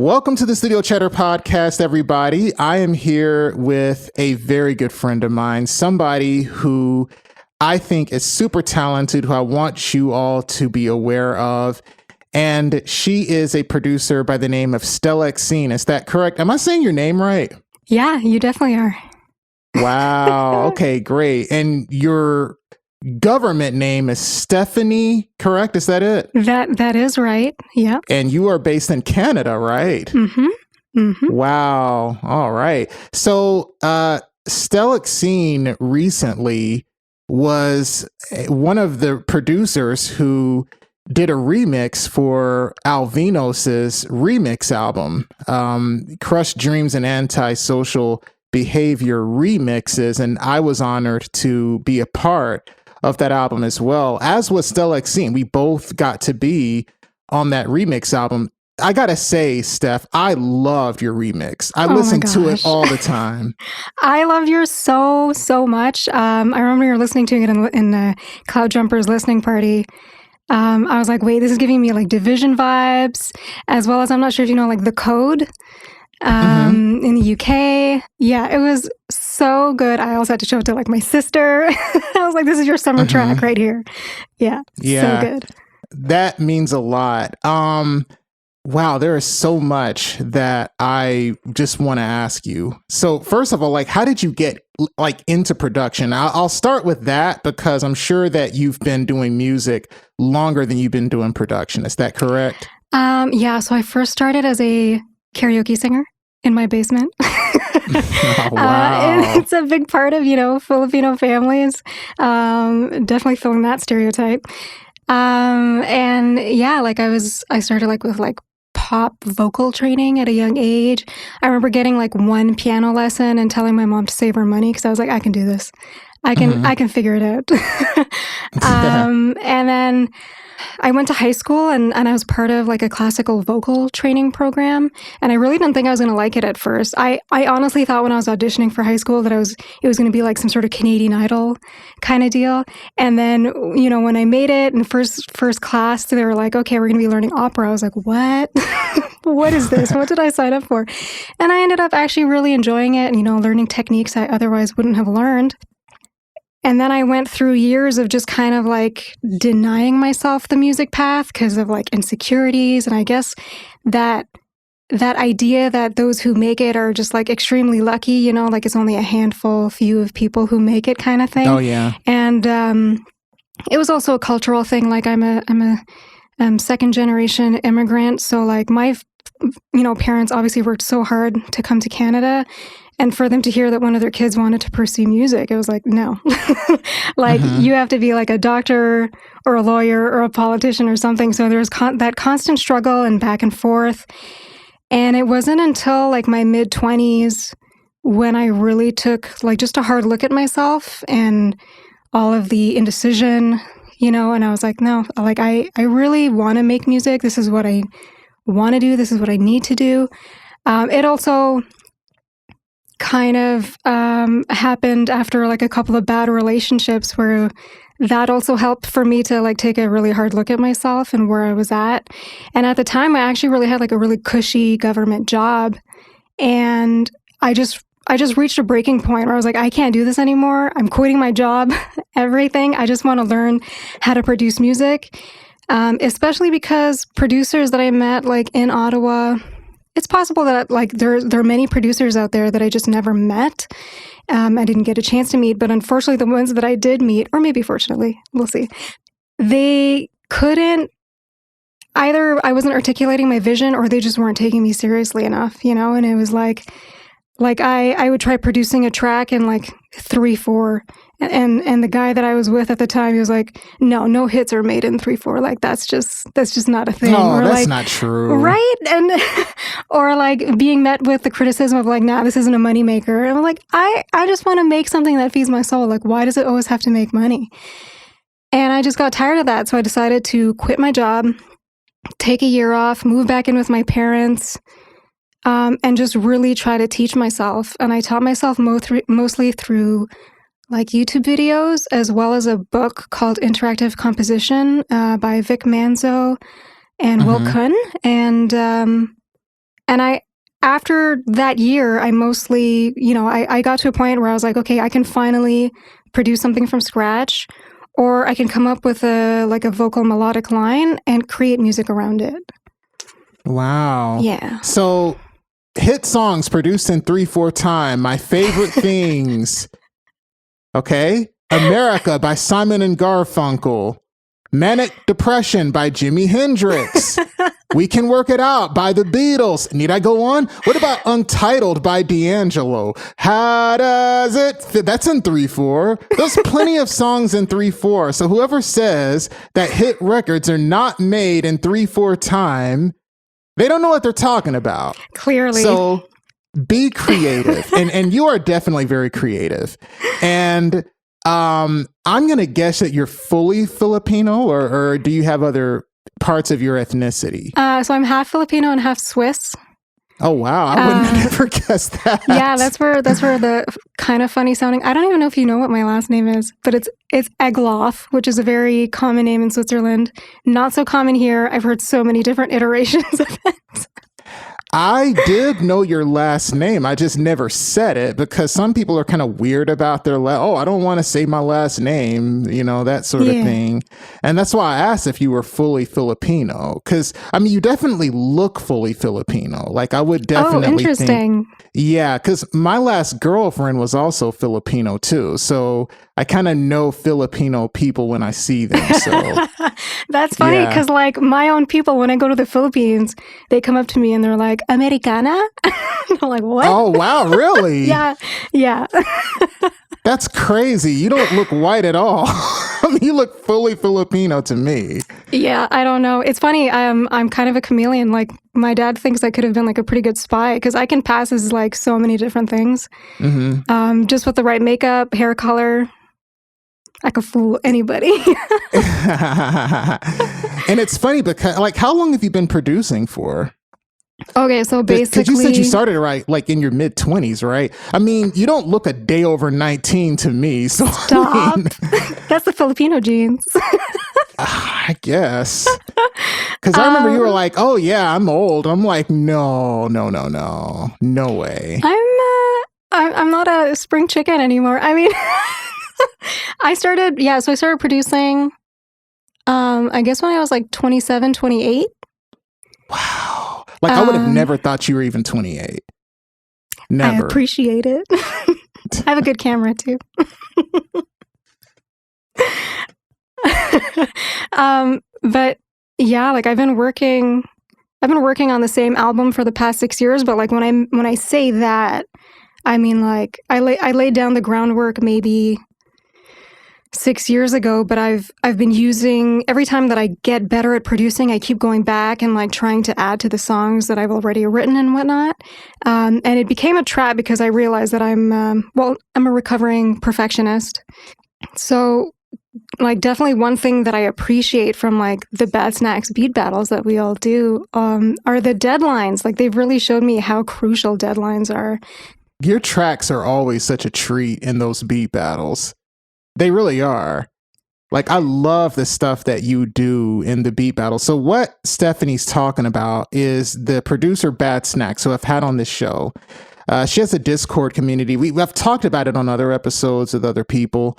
Welcome to the Studio Chatter podcast, everybody. I am here with a very good friend of mine, somebody who I think is super talented, who I want you all to be aware of. And she is a producer by the name of Stelexine. Is that correct? Am I saying your name right? Yeah, you definitely are. Wow. Okay, great. And your government name is Stephanie, correct? Is that it? That is right. Yeah. And you are based in Canada, right? Mm-hmm. Mm-hmm. Wow. All right. So, Stelexine recently was one of the producers who did a remix for Alvinos's remix album, Crushed Dreams and Antisocial Behavior remixes. And I was honored to be a part of that album as well, as was Stelexine. We both got to be on that remix album. I gotta say, Steph, I loved your remix. I listened to it all the time. I love yours so much. I remember you were listening to it in the Cloud Jumpers listening party. I was like, wait, this is giving me like Division vibes, as well as, I'm not sure if you know, like The Code in the UK. Yeah, it was so good. I also had to show it to like my sister. I was like, this is your summer track right here. Yeah, so good. That means a lot. Wow, there is so much that I just want to ask you. So first of all, like, how did you get like into production? I'll start with that because I'm sure that you've been doing music longer than you've been doing production. Is that correct? Yeah, so I first started as a karaoke singer in my basement. Oh, wow. It's a big part of, Filipino families. Definitely filling that stereotype. And yeah, like I started like with like pop vocal training at a young age. I remember getting like one piano lesson and telling my mom to save her money because I was like, I can do this. I can figure it out. And then I went to high school and I was part of like a classical vocal training program. And I really didn't think I was going to like it at first. I honestly thought when I was auditioning for high school that it was going to be like some sort of Canadian Idol kind of deal. And then, when I made it in first class, they were like, okay, we're going to be learning opera. I was like, what? What is this? What did I sign up for? And I ended up actually really enjoying it and, learning techniques I otherwise wouldn't have learned. And then I went through years of just kind of like denying myself the music path because of like insecurities. And I guess that idea that those who make it are just like extremely lucky, like it's only a few of people who make it kind of thing. Oh, yeah. And it was also a cultural thing. Like I'm a second generation immigrant. So like my, parents obviously worked so hard to come to Canada. And for them to hear that one of their kids wanted to pursue music, it was like, no. Like, you have to be like a doctor or a lawyer or a politician or something. So there's that constant struggle and back and forth. And it wasn't until like my mid-20s when I really took like just a hard look at myself and all of the indecision, and I was like, no, like I really want to make music. This is what I want to do. This is what I need to do. It also kind of happened after like a couple of bad relationships where that also helped for me to like take a really hard look at myself and where I was at. And at the time I actually really had like a really cushy government job. And I just reached a breaking point where I was like, I can't do this anymore. I'm quitting my job, everything. I just want to learn how to produce music. Especially because producers that I met like in Ottawa, it's possible that like there are many producers out there that I just never met. I didn't get a chance to meet, but unfortunately the ones that I did meet, or maybe fortunately, we'll see, they couldn't, either I wasn't articulating my vision or they just weren't taking me seriously enough, and it was like I would try producing a track in like 3/4. And the guy that I was with at the time, he was like, no hits are made in 3/4. Like, that's just not a thing. No, or that's like, not true. Right? And, or like being met with the criticism of like, nah, this isn't a moneymaker. And I'm like, I just want to make something that feeds my soul. Like, why does it always have to make money? And I just got tired of that. So I decided to quit my job, take a year off, move back in with my parents, and just really try to teach myself. And I taught myself mostly through like YouTube videos, as well as a book called Interactive Composition by Vic Manzo and Will Kuhn. And And after that year, I mostly, I got to a point where I was like, okay, I can finally produce something from scratch, or I can come up with a vocal melodic line and create music around it. Wow. Yeah. So hit songs produced in 3/4 time. My favorite things. Okay. America by Simon and Garfunkel. Manic Depression by Jimi Hendrix. We Can Work It Out by the Beatles. Need I go on? What about Untitled by D'Angelo? How does it fit? That's in 3/4. There's plenty of songs in 3/4. So whoever says that hit records are not made in 3/4 time, they don't know what they're talking about. Clearly. So be creative. and you are definitely very creative. And I'm going to guess that you're fully Filipino, or do you have other parts of your ethnicity? So I'm half Filipino and half Swiss. Oh, wow. I would have never guessed that. Yeah, that's where the kind of funny sounding. I don't even know if you know what my last name is, but it's Egloff, which is a very common name in Switzerland. Not so common here. I've heard so many different iterations of it. I did know your last name. I just never said it because some people are kind of weird about their I don't want to say my last name, that sort of thing. And that's why I asked if you were fully Filipino, because you definitely look fully Filipino. Like I would definitely interesting. Yeah, because my last girlfriend was also Filipino too. So I kind of know Filipino people when I see them. So that's funny because my own people, when I go to the Philippines, they come up to me and they're like, Americana? I'm like, what? Oh, wow, really? Yeah. That's crazy. You don't look white at all. You look fully Filipino to me. Yeah, I don't know. It's funny. I'm kind of a chameleon. Like my dad thinks I could have been like a pretty good spy because I can pass as like so many different things. Mm-hmm. Just with the right makeup, hair color, I could fool anybody. And it's funny because how long have you been producing for? Okay, so basically... Because you said you started in your mid-20s, right? You don't look a day over 19 to me. So Stop. That's the Filipino genes. I guess. Because I remember you were like, oh yeah, I'm old. I'm like, no way. I'm not a spring chicken anymore. I started producing, I guess when I was like 27, 28. Wow. I would have never thought you were even 28. Never. I appreciate it. I have a good camera too. But yeah, I've been working on the same album for the past 6 years, but when I say that, I laid down the groundwork maybe 6 years ago, but I've been using, every time that I get better at producing, I keep going back and trying to add to the songs that I've already written and whatnot. And it became a trap because I realized that I'm a recovering perfectionist. So definitely one thing that I appreciate from the Bad Snacks beat battles that we all do are the deadlines. They've really showed me how crucial deadlines are. Your tracks are always such a treat in those beat battles. They really are. I love the stuff that you do in the beat battle. So what Stephanie's talking about is the producer Bad Snacks, who I've had on this show. She has a Discord community. I've talked about it on other episodes with other people.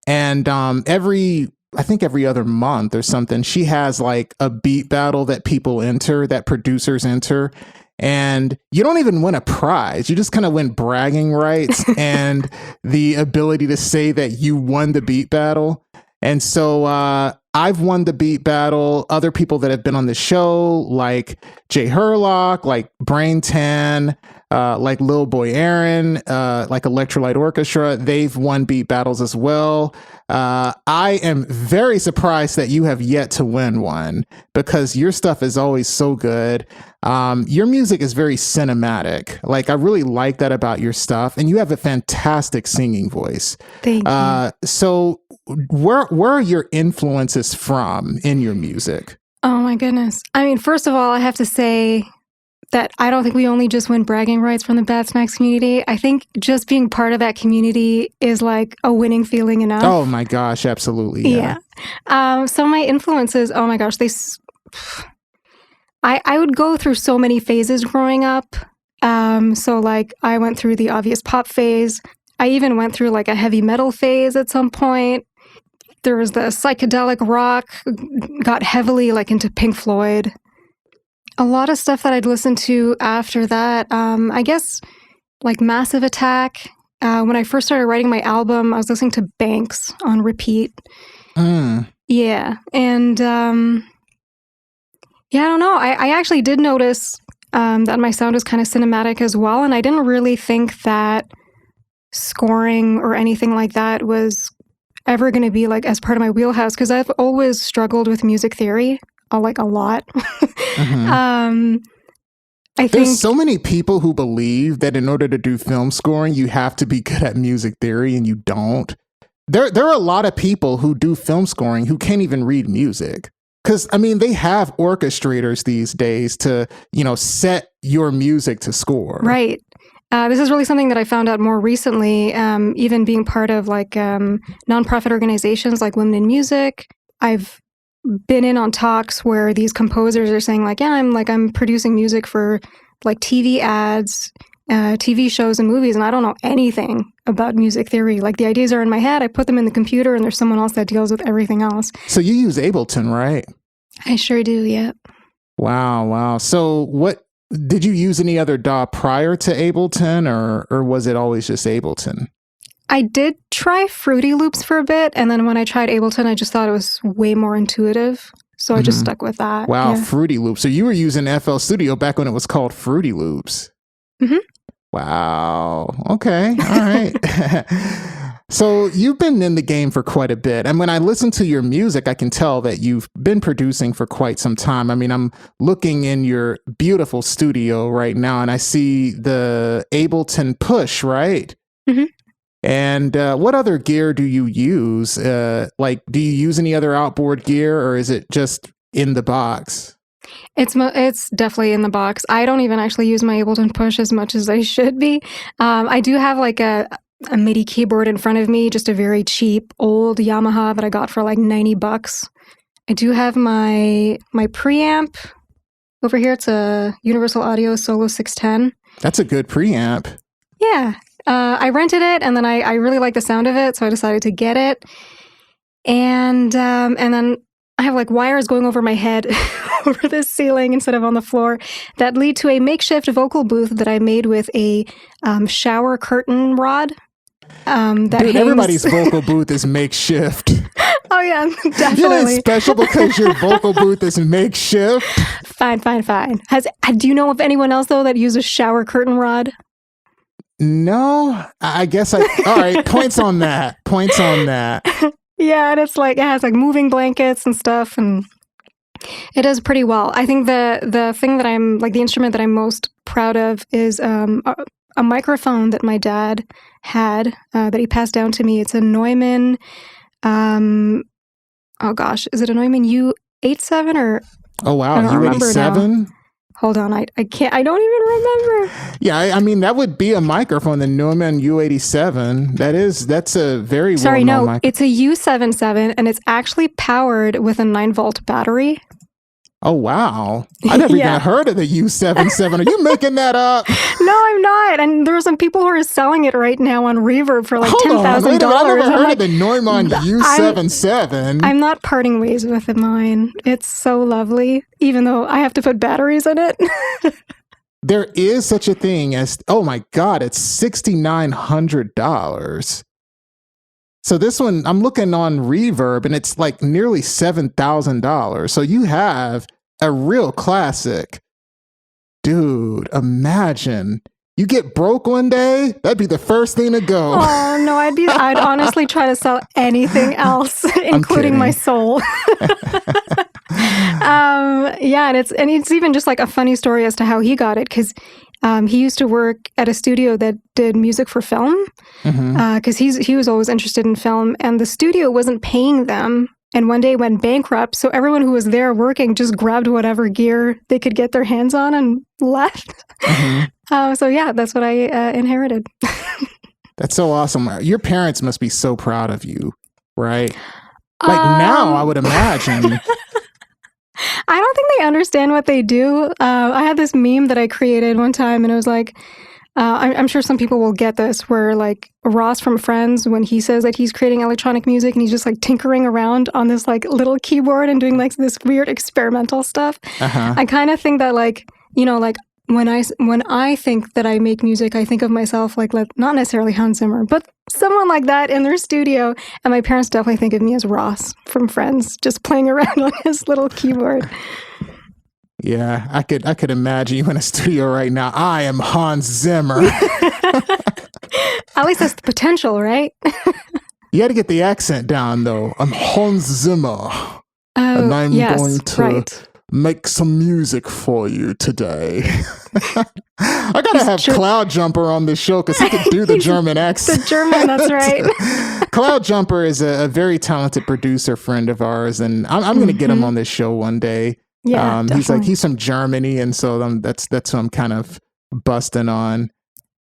And every other month or something, she has a beat battle that people enter, that producers enter. And you don't even win a prize. You just kind of win bragging rights and the ability to say that you won the beat battle. And so I've won the beat battle. Other people that have been on the show, like Jay Herlock, like Brain Tan, like Lil Boy Aaron, like Electrolyte Orchestra, they've won beat battles as well. I am very surprised that you have yet to win one because your stuff is always so good. Your music is very cinematic. I really like that about your stuff, and you have a fantastic singing voice. Thank you. So where are your influences from in your music? Oh my goodness. First of all, I have to say that I don't think we only just win bragging rights from the Bad Snacks community. I think just being part of that community is a winning feeling enough. Oh my gosh, absolutely. Yeah. So my influences, oh my gosh, I would go through so many phases growing up. So like I went through the obvious pop phase. I even went through like a heavy metal phase at some point. There was the psychedelic rock, got heavily like into Pink Floyd. A lot of stuff that I'd listen to after that. I guess like Massive Attack. When I first started writing my album, I was listening to Banks on repeat. Yeah. And yeah, I don't know. I actually did notice that my sound was kind of cinematic as well. And I didn't really think that scoring or anything like that was ever going to be like as part of my wheelhouse, because I've always struggled with music theory, like a lot. I think there's so many people who believe that in order to do film scoring, you have to be good at music theory, and you don't. There are a lot of people who do film scoring who can't even read music. Because, I mean, they have orchestrators these days to, set your music to score. Right. This is really something that I found out more recently, even being part of like nonprofit organizations like Women in Music. I've been in on talks where these composers are saying like, yeah, I'm producing music for like TV ads, TV shows and movies, and I don't know anything about music theory. Like the ideas are in my head, I put them in the computer, and there's someone else that deals with everything else. So you use Ableton, right? I sure do, yeah. Wow. So what, did you use any other DAW prior to Ableton, or was it always just Ableton? I did try Fruity Loops for a bit, and then when I tried Ableton, I just thought it was way more intuitive. So I just stuck with that. Wow, yeah. Fruity Loops. So you were using FL Studio back when it was called Fruity Loops. Wow. Okay. All right. So you've been in the game for quite a bit. And when I listen to your music, I can tell that you've been producing for quite some time. I mean, I'm looking in your beautiful studio right now, and I see the Ableton Push, right? And what other gear do you use? Like, do you use any other outboard gear, or is it just in the box? It's definitely in the box. I don't even actually use my Ableton Push as much as I should be. I do have like a MIDI keyboard in front of me, just a very cheap old Yamaha that I got for like $90. I do have my preamp over here. It's a Universal Audio Solo 610. That's a good preamp. Yeah. I rented it, and then I really like the sound of it, so I decided to get it. And then I have like wires going over my head over the ceiling instead of on the floor that lead to a makeshift vocal booth that I made with a shower curtain rod. Dude, everybody's vocal booth is makeshift. Oh yeah, definitely. You're not special because your vocal booth is makeshift. Fine. Do you know of anyone else though that uses shower curtain rod? No, I guess all right, points on that. Yeah, and it's like, it has like moving blankets and stuff, and it does pretty well. I think the thing that I'm, like the instrument that I'm most proud of is a microphone that my dad had that he passed down to me. It's a Neumann, oh gosh, is it a Neumann U87 or? Oh wow, U87? Hold on, I can't, I don't even remember. Yeah, I mean, that would be a microphone, the Neumann U87. That's a very Sorry, well-known no, it's a U77, and it's actually powered with a 9-volt battery. Oh, wow. I never even heard of the U77. Are you making that up? No, I'm not. And there are some people who are selling it right now on Reverb for like $10,000. I never heard of the Neumann U77. I'm not parting ways with mine. It's so lovely, even though I have to put batteries in it. There is such a thing as, oh my God, it's $6,900. So this one, I'm looking on Reverb, and it's like nearly $7,000. So you have a real classic. Dude, imagine. You get broke one day, that'd be the first thing to go. Oh, no, I'd honestly try to sell anything else, including my soul. Yeah, and it's even just like a funny story as to how he got it, because he used to work at a studio that did music for film, because he was always interested in film, and the studio wasn't paying them, and one day went bankrupt. So everyone who was there working just grabbed whatever gear they could get their hands on and left. So yeah, that's what I inherited. That's so awesome. Your parents must be so proud of you, right? Like now, I would imagine. I don't think they understand what they do. I had this meme that I created one time, and it was like, I'm sure some people will get this, where like Ross from Friends, when he says that he's creating electronic music and he's just like tinkering around on this like little keyboard and doing like this weird experimental stuff. I kind of think that like, you know, like when I think that I make music, I think of myself like not necessarily Hans Zimmer, but someone like that in their studio. And my parents definitely think of me as Ross from Friends, just playing around on his little keyboard. Yeah, I could imagine you in a studio right now. I am Hans Zimmer. At least that's the potential, right? You got to get the accent down, though. I'm Hans Zimmer, and I'm going to make some music for you today. I gotta have Cloud Jumper on this show because he could do the German accent. The German, that's right. Cloud Jumper is a very talented producer friend of ours, and I'm going to get him on this show one day. Yeah, he's from Germany, and so that's who I'm kind of busting on.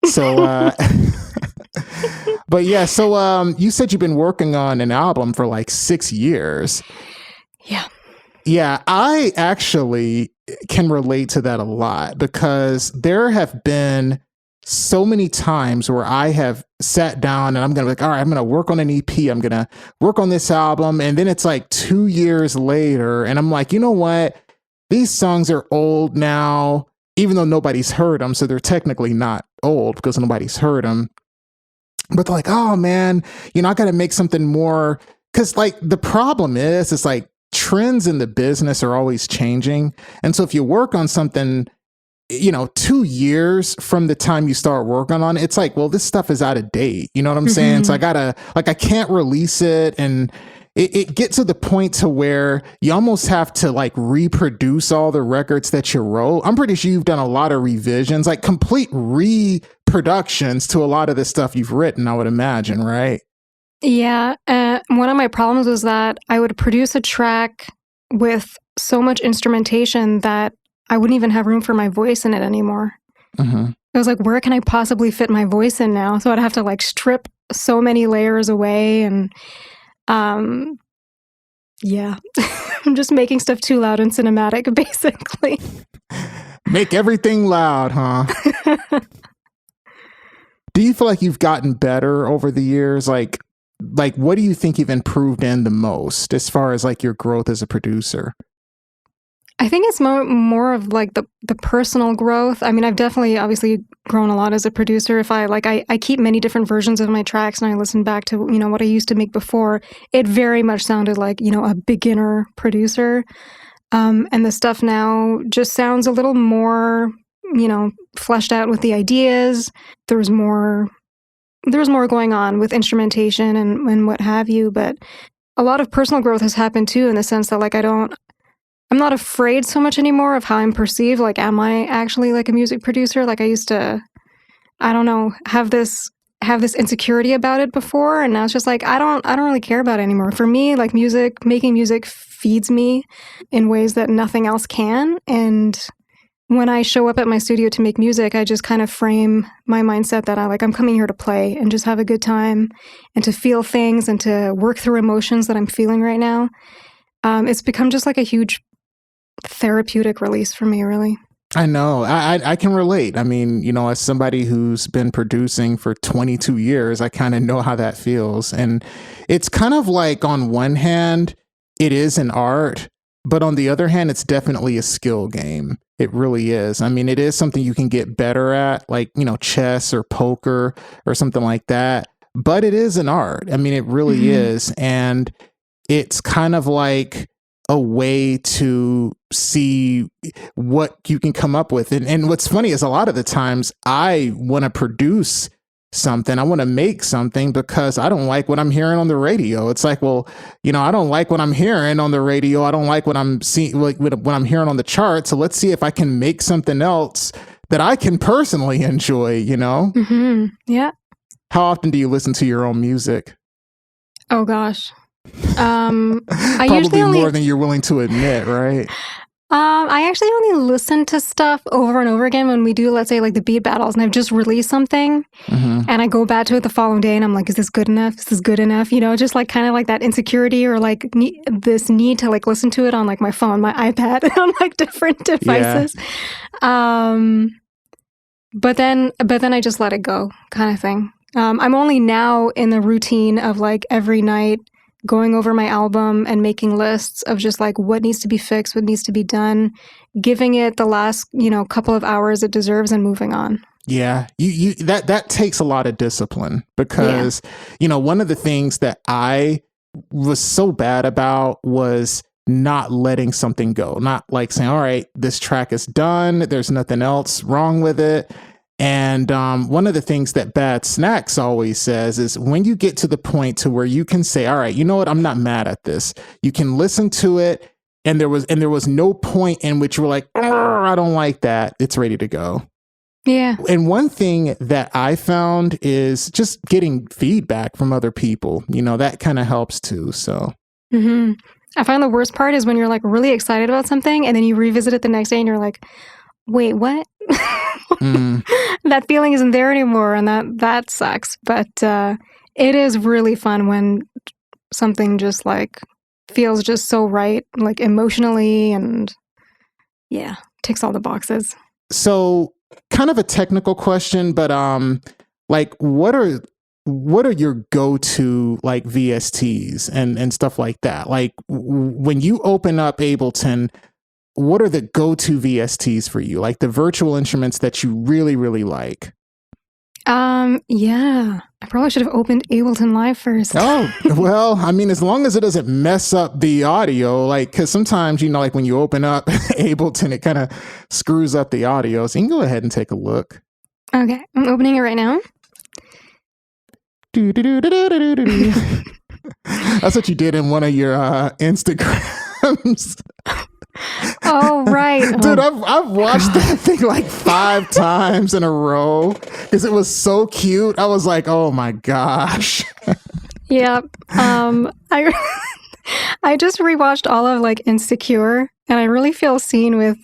So, but yeah, so you said you've been working on an album for like 6 years. Yeah. Yeah, I actually can relate to that a lot because there have been so many times where I have sat down and I'm going to be like, all right, I'm going to work on an EP. I'm going to work on this album. And then it's like 2 years later and I'm like, you know what? These songs are old now, even though nobody's heard them. So they're technically not old because nobody's heard them. But they're like, oh man, you know, I got to make something more. Because like the problem is, it's like trends in the business are always changing. And so if you work on something, you know, 2 years from the time you start working on it, it's like, well, this stuff is out of date. You know what I'm saying? So I can't release it. And it gets to the point to where you almost have to like reproduce all the records that you wrote. I'm pretty sure you've done a lot of revisions, like complete reproductions to a lot of the stuff you've written, I would imagine, right? Yeah. One of my problems was that I would produce a track with so much instrumentation that I wouldn't even have room for my voice in it anymore. It was like, where can I possibly fit my voice in now? So I'd have to like strip so many layers away and yeah. I'm just making stuff too loud and cinematic, basically. Make everything loud, huh? Do you feel like you've gotten better over the years? Like what do you think you've improved in the most as far as like your growth as a producer? I think it's more of like the personal growth. I mean, I've definitely obviously grown a lot as a producer. If I keep many different versions of my tracks and I listen back to, you know, what I used to make before, it very much sounded like, you know, a beginner producer. And the stuff now just sounds a little more, you know, fleshed out with the ideas. There's more going on with instrumentation and what have you. But a lot of personal growth has happened too, in the sense that like I'm not afraid so much anymore of how I'm perceived. Like, am I actually like a music producer? Like I used to, I don't know, have this insecurity about it before. And now it's just like, I don't really care about it anymore. For me, like making music feeds me in ways that nothing else can. And when I show up at my studio to make music, I just kind of frame my mindset that I'm coming here to play and just have a good time and to feel things and to work through emotions that I'm feeling right now. It's become just like a huge therapeutic release for me, really. I know. I can relate. I mean, you know, as somebody who's been producing for 22 years, I kind of know how that feels. And it's kind of like, on one hand, it is an art, but on the other hand, it's definitely a skill game. It really is. I mean, it is something you can get better at, like, you know, chess or poker or something like that. But it is an art. I mean, it really is. And it's kind of like a way to see what you can come up with. And what's funny is a lot of the times I want to produce something, I want to make something because I don't like what I'm hearing on the radio. It's like, well, you know, I don't like what I'm hearing on the radio. I don't like what I'm seeing, like what I'm hearing on the chart. So let's see if I can make something else that I can personally enjoy, you know? Yeah. How often do you listen to your own music? Oh gosh. I Probably usually more than you're willing to admit, right? I actually only listen to stuff over and over again when we do, let's say, like the beat battles, and I've just released something, and I go back to it the following day, and I'm like, is this good enough? Is this good enough? You know, just like kind of like that insecurity or like this need to like listen to it on like my phone, my iPad, on like different devices. But then I just let it go, kind of thing. I'm only now in the routine of like every night going over my album and making lists of just like what needs to be fixed, what needs to be done, giving it the last, couple of hours it deserves and moving on. Yeah, you that takes a lot of discipline because, one of the things that I was so bad about was not letting something go, not like saying, all right, this track is done. There's nothing else wrong with it. And one of the things that Bad Snacks always says is when you get to the point to where you can say, all right, you know what? I'm not mad at this. You can listen to it. And there was no point in which you were like, I don't like that. It's ready to go. Yeah. And one thing that I found is just getting feedback from other people. That kind of helps too. So. Mm-hmm. I find the worst part is when you're like really excited about something and then you revisit it the next day and you're like, wait, what? That feeling isn't there anymore, and that sucks. But it is really fun when something just like feels just so right, like emotionally, and ticks all the boxes. So, kind of a technical question, but like what are your go-to like VSTs and stuff like that? Like when you open up Ableton, what are the go-to VSTs for you? Like the virtual instruments that you really, really like? Yeah. I probably should have opened Ableton Live first. Oh, well, I mean, as long as it doesn't mess up the audio, like, because sometimes, like when you open up Ableton, it kind of screws up the audio. So you can go ahead and take a look. Okay. I'm opening it right now. That's what you did in one of your Instagrams. Oh, right. Dude, I've watched that thing like 5 times in a row because it was so cute. I was like, oh my gosh. Yep. I just rewatched all of like Insecure, and I really feel seen with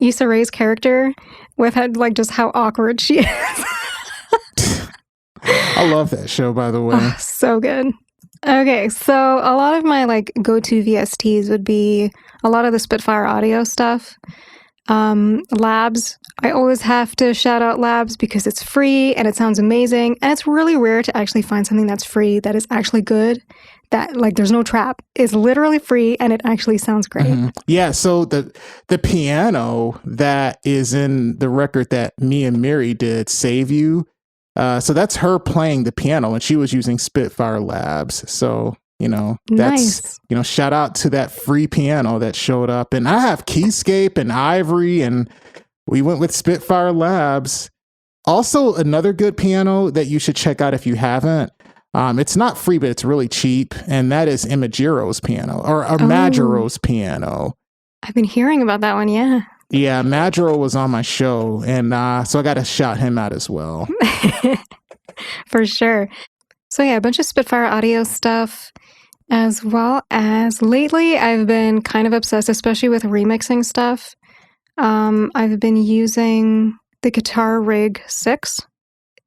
Issa Rae's character with like just how awkward she is. I love that show, by the way. Oh, so good. Okay, so a lot of my like go-to VSTs would be a lot of the Spitfire audio stuff. Labs, I always have to shout out Labs because it's free and it sounds amazing. And it's really rare to actually find something that's free that is actually good. That like there's no trap. It's literally free and it actually sounds great. Mm-hmm. Yeah, so the piano that is in the record that me and Mary did, Save You. So that's her playing the piano and she was using Spitfire Labs. So, that's, nice. Shout out to that free piano that showed up. And I have Keyscape and Ivory and we went with Spitfire Labs. Also, another good piano that you should check out if you haven't. It's not free, but it's really cheap. And that is Imagiro's piano or Majiro's piano. I've been hearing about that one. Yeah. Yeah, Majiro was on my show, and so I got to shout him out as well. For sure. So yeah, a bunch of Spitfire audio stuff, as well as lately I've been kind of obsessed, especially with remixing stuff. I've been using the Guitar Rig 6.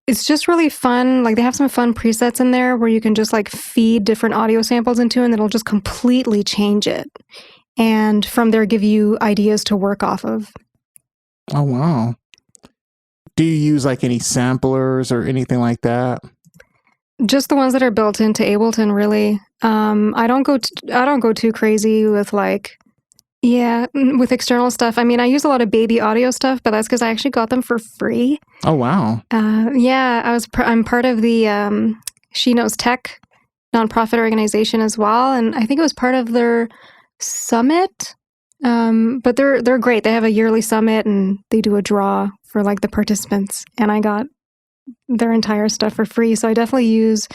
It's just really fun. Like they have some fun presets in there where you can just like feed different audio samples into and it'll just completely change it. And from there, give you ideas to work off of. Oh, wow. Do you use like any samplers or anything like that? Just the ones that are built into Ableton, really. I don't go too crazy with with external stuff. I mean, I use a lot of baby audio stuff, but that's because I actually got them for free. Oh, wow. I'm part of the She Knows Tech nonprofit organization as well, and I think it was part of their summit, but they're great. They have a yearly summit and they do a draw for like the participants, and I got their entire stuff for free. So I definitely use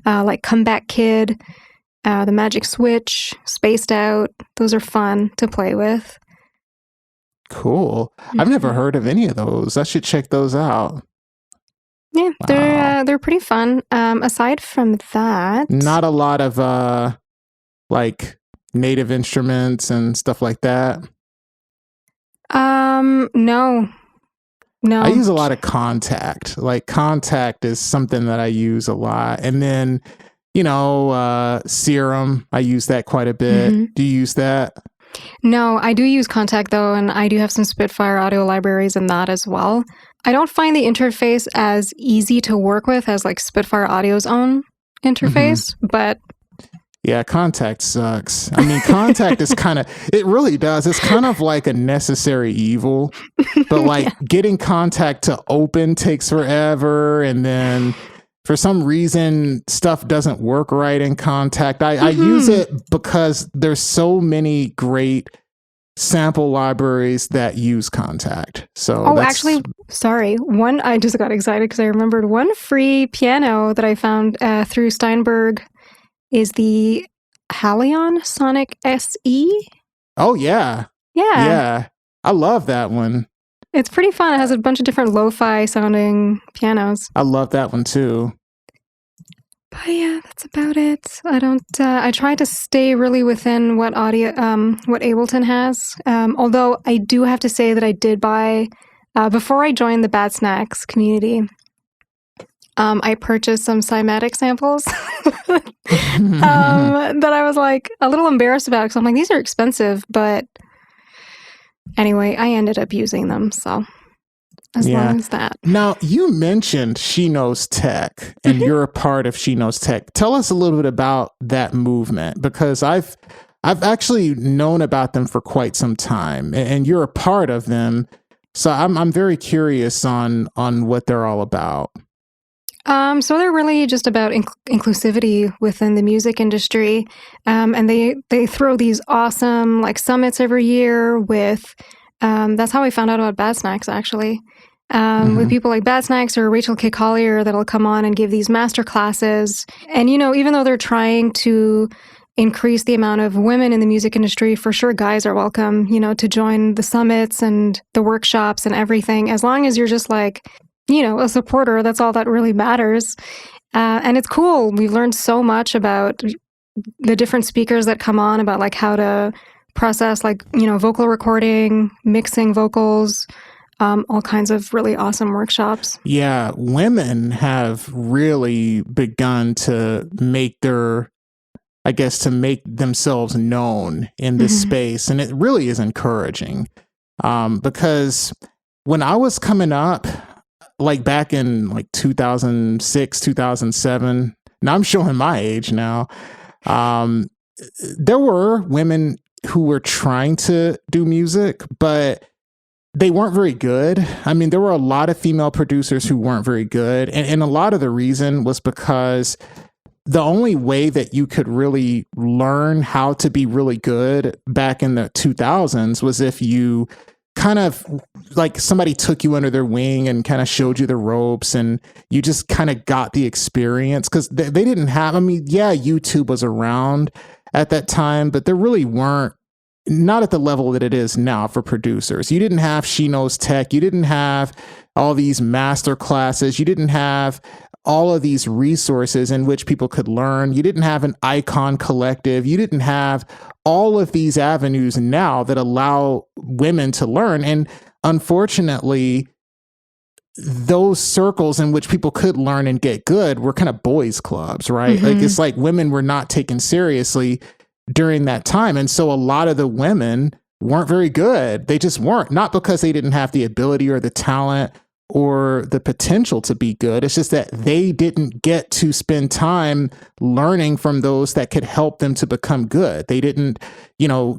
like Comeback Kid, the Magic Switch, Spaced Out. Those are fun to play with. Cool. I've never heard of any of those. I should check those out. Yeah, wow. They're pretty fun. Aside from that, not a lot of like native instruments and stuff like that. No. I use a lot of Contact. Like Contact is something that I use a lot. And then, Serum, I use that quite a bit. Mm-hmm. Do you use that? No, I do use Contact though, and I do have some Spitfire audio libraries in that as well. I don't find the interface as easy to work with as like Spitfire Audio's own interface, but yeah, Contact sucks. I mean, Contact is it really does. It's kind of like a necessary evil, but like getting Contact to open takes forever. And then for some reason, stuff doesn't work right in Contact. I use it because there's so many great sample libraries that use Contact. So actually, sorry. I just got excited because I remembered one free piano that I found through Steinberg is the Halion Sonic SE. Oh, yeah. Yeah. Yeah. I love that one. It's pretty fun. It has a bunch of different lo-fi sounding pianos. I love that one too. But yeah, that's about it. I try to stay really within what Ableton has. Although I do have to say that I did buy, before I joined the Bad Snacks community, I purchased some cymatic samples that I was like a little embarrassed about because I'm like, these are expensive. But anyway, I ended up using them. So as long as that. Now, you mentioned She Knows Tech and you're a part of She Knows Tech. Tell us a little bit about that movement because I've actually known about them for quite some time and you're a part of them. So I'm very curious on what they're all about. So they're really just about inclusivity within the music industry, and they throw these awesome like summits every year with. That's how I found out about Bad Snacks actually, with people like Bad Snacks or Rachel K. Collier that'll come on and give these master classes. And even though they're trying to increase the amount of women in the music industry, for sure guys are welcome, to join the summits and the workshops and everything, as long as you're just like. A supporter, that's all that really matters. And it's cool. We've learned so much about the different speakers that come on about like how to process like, vocal recording, mixing vocals, all kinds of really awesome workshops. Yeah, women have really begun to make themselves known in this space. And it really is encouraging because when I was coming up, like back in like 2006, 2007, now I'm showing my age now. There were women who were trying to do music, but they weren't very good. I mean, there were a lot of female producers who weren't very good. And a lot of the reason was because the only way that you could really learn how to be really good back in the 2000s was if you kind of like somebody took you under their wing and kind of showed you the ropes and you just kind of got the experience because they didn't have, YouTube was around at that time, but there really weren't, not at the level that it is now for producers. You didn't have She Knows Tech. You didn't have all these master classes. You didn't have all of these resources in which people could learn. You didn't have an Icon Collective. You didn't have all of these avenues now that allow women to learn. And unfortunately, those circles in which people could learn and get good were kind of boys' clubs, right? Like it's like women were not taken seriously during that time. And so a lot of the women weren't very good. They just weren't, not because they didn't have the ability or the talent or the potential to be good. It's just that they didn't get to spend time learning from those that could help them to become good. They didn't,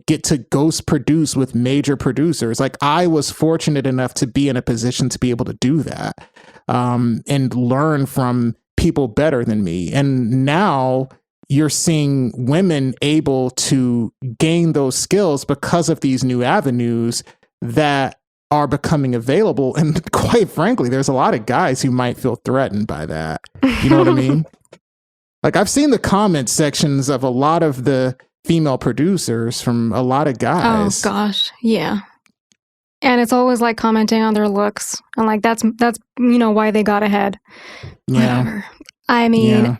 get to ghost produce with major producers. Like I was fortunate enough to be in a position to be able to do that and learn from people better than me. And now you're seeing women able to gain those skills because of these new avenues that are becoming available. And quite frankly, there's a lot of guys who might feel threatened by that. You know what I mean? Like I've seen the comment sections of a lot of the female producers from a lot of guys. Oh gosh. Yeah. And it's always like commenting on their looks and like, that's, why they got ahead. Yeah. Whatever. I mean,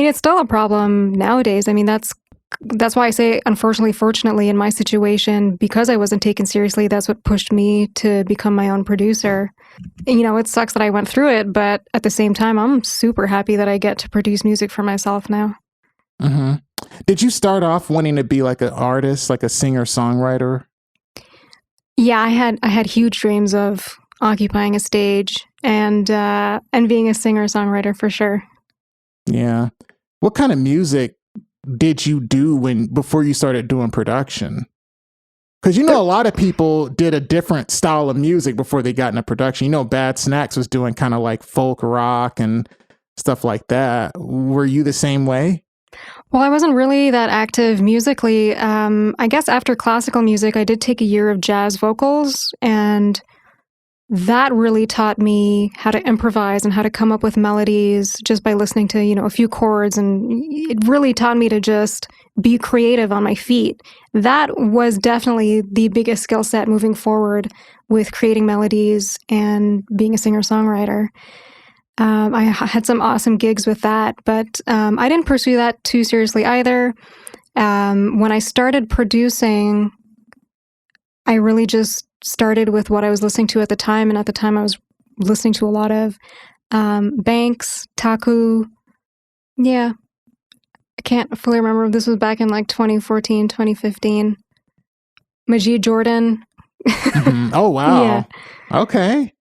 it's still a problem nowadays. I mean, that's that's why I say, unfortunately, fortunately, in my situation, because I wasn't taken seriously, that's what pushed me to become my own producer. You know, it sucks that I went through it, but at the same time, I'm super happy that I get to produce music for myself now. Mm-hmm. Did you start off wanting to be like an artist, like a singer-songwriter? Yeah, I had huge dreams of occupying a stage and being a singer-songwriter for sure. Yeah. What kind of music did you do before you started doing production? Because you know, a lot of people did a different style of music before they got into production. You know, Bad Snacks was doing kind of like folk rock and stuff like that. Were you the same way? Well, I wasn't really that active musically. I guess after classical music, I did take a year of jazz vocals, and that really taught me how to improvise and how to come up with melodies just by listening to, you know, a few chords. And it really taught me to just be creative on my feet. That was definitely the biggest skill set moving forward with creating melodies and being a singer-songwriter. I had some awesome gigs with that, but I didn't pursue that too seriously either. When I started producing, I really just started with what I was listening to at the time, and at the time I was listening to a lot of Banks, Taku. Yeah, I can't fully remember if this was back in like 2014, 2015. Majid Jordan. Mm-hmm. Oh, wow. Yeah. Okay.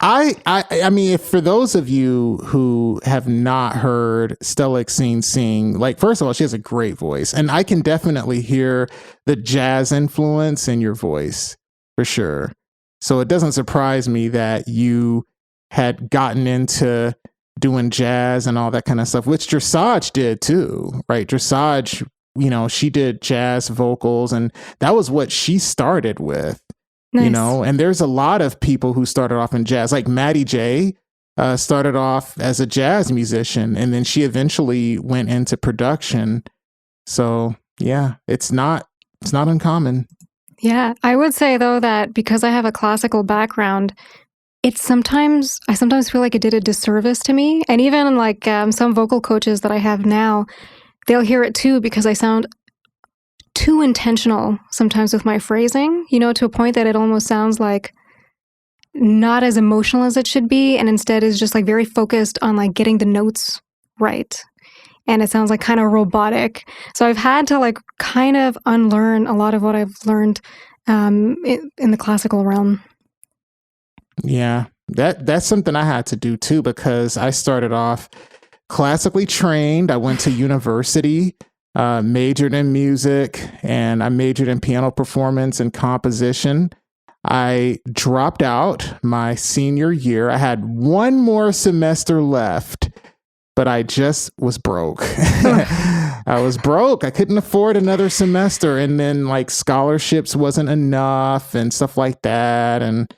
I mean, if for those of you who have not heard Stelexine sing, like, first of all, she has a great voice, and I can definitely hear the jazz influence in your voice for sure. So it doesn't surprise me that you had gotten into doing jazz and all that kind of stuff, which Dressage did too, right? Dressage, you know, she did jazz vocals, and that was what she started with. Nice. You know, and there's a lot of people who started off in jazz, like Maddie J. Started off as a jazz musician, and then she eventually went into production. So yeah, it's not uncommon. Yeah, I would say though that because I have a classical background, I sometimes feel like it did a disservice to me, and even like some vocal coaches that I have now, they'll hear it too because I sound too intentional sometimes with my phrasing, you know, to a point that it almost sounds like not as emotional as it should be, and instead is just like very focused on like getting the notes right. And it sounds like kind of robotic. So I've had to like kind of unlearn a lot of what I've learned in the classical realm. Yeah, that's something I had to do too, because I started off classically trained. I went to university, majored in music, and I majored in piano performance and composition. I dropped out my senior year. I had one more semester left, but I just was broke. I was broke. I couldn't afford another semester. And then like scholarships wasn't enough and stuff like that. And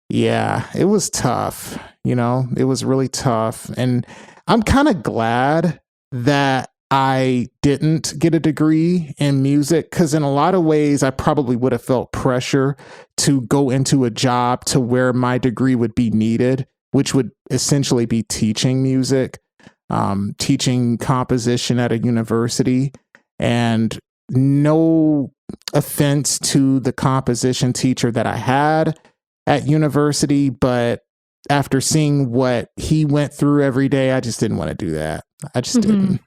yeah, it was tough. You know, it was really tough. And I'm kind of glad that I didn't get a degree in music, because in a lot of ways, I probably would have felt pressure to go into a job to where my degree would be needed, which would essentially be teaching music, teaching composition at a university. And no offense to the composition teacher that I had at university, but after seeing what he went through every day, I just didn't want to do that. I just didn't.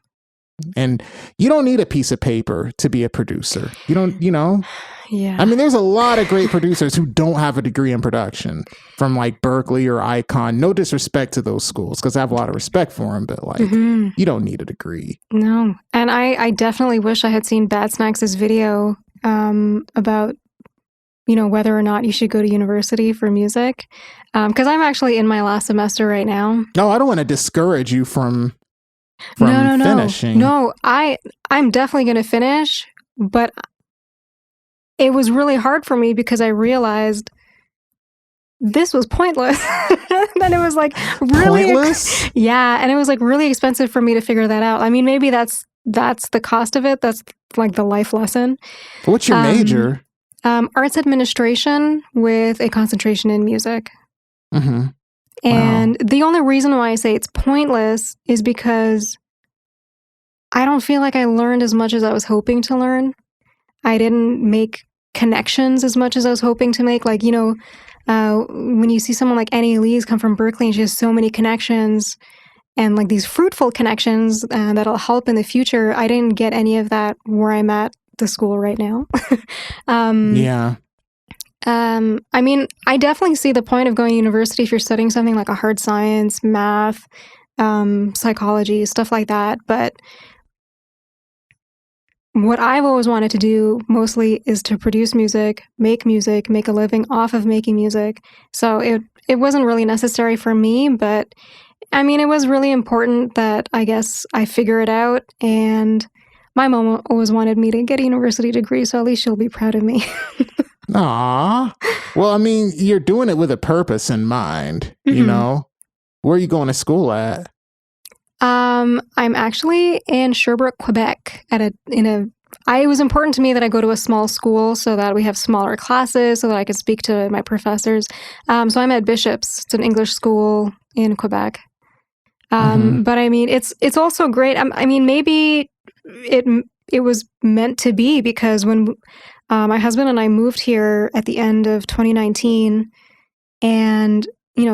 And you don't need a piece of paper to be a producer. You don't, you know? Yeah. I mean, there's a lot of great producers who don't have a degree in production from like Berkeley or Icon. No disrespect to those schools, because I have a lot of respect for them, but like, you don't need a degree. No. And I definitely wish I had seen Bad Snacks' video about, you know, whether or not you should go to university for music. Because I'm actually in my last semester right now. No, I don't want to discourage you from finishing. No, I'm definitely going to finish, but it was really hard for me because I realized this was pointless. Then it was like really pointless. Yeah, and it was like really expensive for me to figure that out. I mean, maybe that's the cost of it. That's like the life lesson. What's your major? Arts administration with a concentration in music. Mm-hmm. And the only reason why I say it's pointless is because I don't feel like I learned as much as I was hoping to learn. I didn't make connections as much as I was hoping to make. Like, when you see someone like Annie Lee's come from Berkeley and she has so many connections and like these fruitful connections that'll help in the future, I didn't get any of that where I'm at the school right now. Yeah. I mean, I definitely see the point of going to university if you're studying something like a hard science, math, psychology, stuff like that. But what I've always wanted to do mostly is to produce music, make a living off of making music. So it wasn't really necessary for me, but I mean, it was really important that I guess I figure it out. And my mom always wanted me to get a university degree, so at least she'll be proud of me. Aw. Well, I mean, you're doing it with a purpose in mind, you know? Where are you going to school at? I'm actually in Sherbrooke, Quebec. It was important to me that I go to a small school so that we have smaller classes, so that I could speak to my professors. So I'm at Bishop's. It's an English school in Quebec. But I mean, it's also great. I mean, maybe it was meant to be, because when my husband and I moved here at the end of 2019, and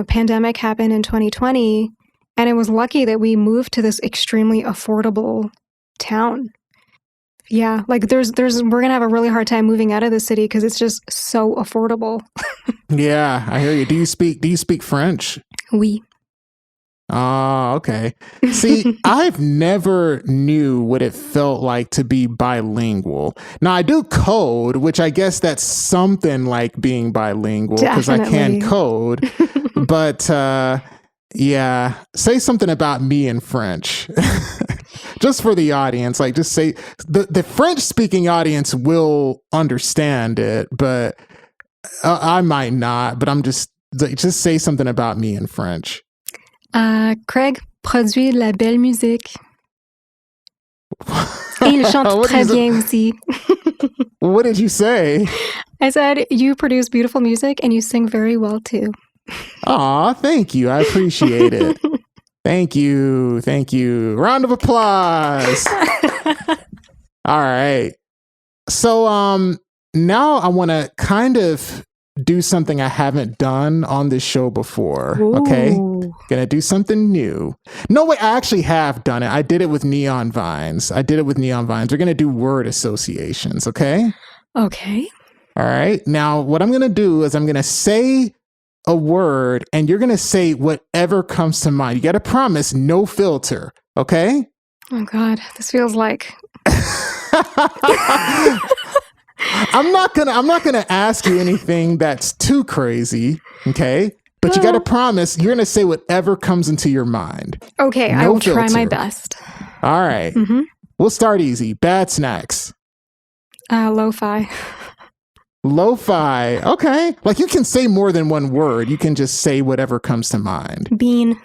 pandemic happened in 2020. And it was lucky that we moved to this extremely affordable town. Yeah, like we're gonna have a really hard time moving out of the city because it's just so affordable. Yeah, I hear you. Do you speak French? Oui. Oh, okay. See, I've never knew what it felt like to be bilingual. Now I do code, which I guess that's something like being bilingual because I can code. But yeah, say something about me in French. Just for the audience, like just say the French speaking audience will understand it, but I might not, but I'm just say something about me in French. Craig produit la belle musique. Et il chante très bien aussi. What did you say? I said, you produce beautiful music and you sing very well too. Aw, thank you. I appreciate it. Thank you. Thank you. Round of applause. All right. So now I want to kind of do something I haven't done on this show before. Ooh. Okay. Gonna do something new. No, wait, I actually have done it. I did it with Neon Vines. We're gonna do word associations, okay? Okay. All right. Now what I'm gonna do is I'm gonna say a word and you're going to say whatever comes to mind. You got to promise no filter. Okay. Oh God, this feels like I'm not going to ask you anything that's too crazy. Okay. But you got to promise you're going to say whatever comes into your mind. Okay. No I will filter. Try my best. All right. We'll start easy. Bad snacks. Lo-fi. Lo-fi. Okay. Like you can say more than one word. You can just say whatever comes to mind. Bean.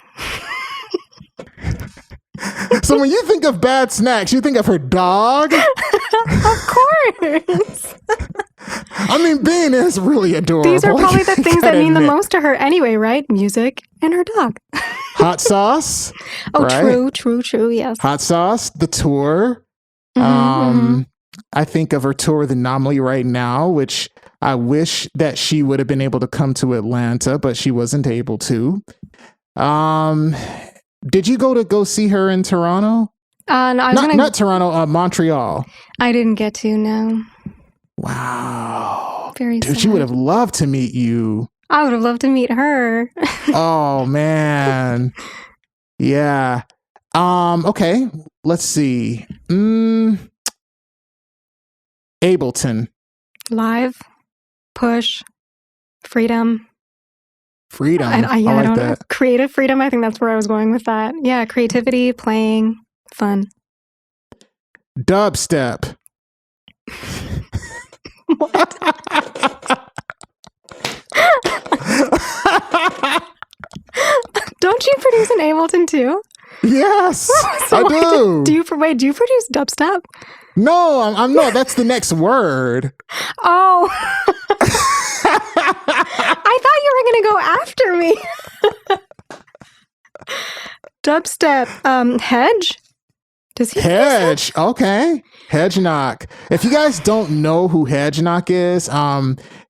So when you think of bad snacks, you think of her dog? Of course. I mean, Bean is really adorable. These are probably the things that mean the most to her anyway, right? Music and her dog. Hot sauce. Oh, right? True. Yes. Hot sauce, the tour. I think of her tour with Anomaly right now, which I wish that she would have been able to come to Atlanta, but she wasn't able to. Did you go see her in Toronto? No, not Toronto, Montreal. I didn't get to, no. Wow. Very sad. Dude, she would have loved to meet you. I would have loved to meet her. Oh, man. Yeah. Okay. Let's see. Ableton. Live. Push. Freedom. I like that. Creative freedom. I think that's where I was going with that. Yeah. Creativity, playing, fun. Dubstep. What? Don't you produce an Ableton too? Yes, I do. Do you produce dubstep? No, I'm not. That's the next word. Oh. I thought you were going to go after me. Dubstep. Hedge? Does he? Hedge. Okay. Hedge Knock. If you guys don't know who Hedge Knock is,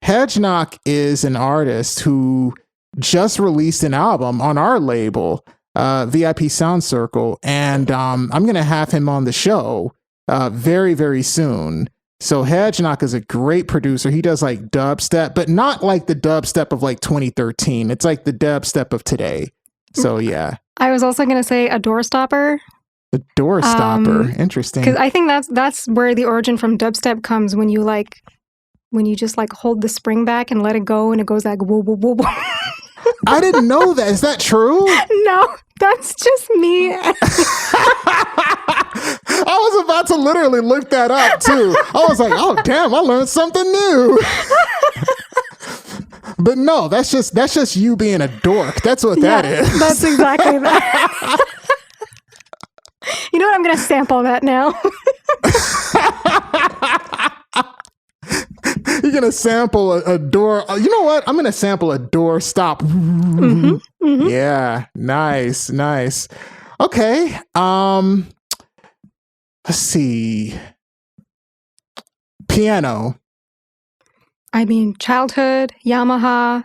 Hedge Knock is an artist who just released an album on our label, VIP Sound Circle, and I'm gonna have him on the show very, very soon. So Hedge Knock is a great producer. He does like dubstep, but not like the dubstep of like 2013. It's like the dubstep of today. So yeah. I was also going to say a door stopper. A door stopper. Interesting. Because I think that's where the origin from dubstep comes, when you just like hold the spring back and let it go and it goes like whoa, whoa, whoa, whoa. I didn't know that. Is that true? No, that's just me. I was about to literally look that up too. I was like, oh damn, I learned something new. But no, that's just you being a dork. That's what that is. That's exactly that. You know what? I'm going to sample that now. You're going to sample a door. You know what? I'm going to sample a door stop. Mm-hmm, mm-hmm. Yeah. Nice. Nice. Okay. Let's see. Piano. I mean, childhood, Yamaha,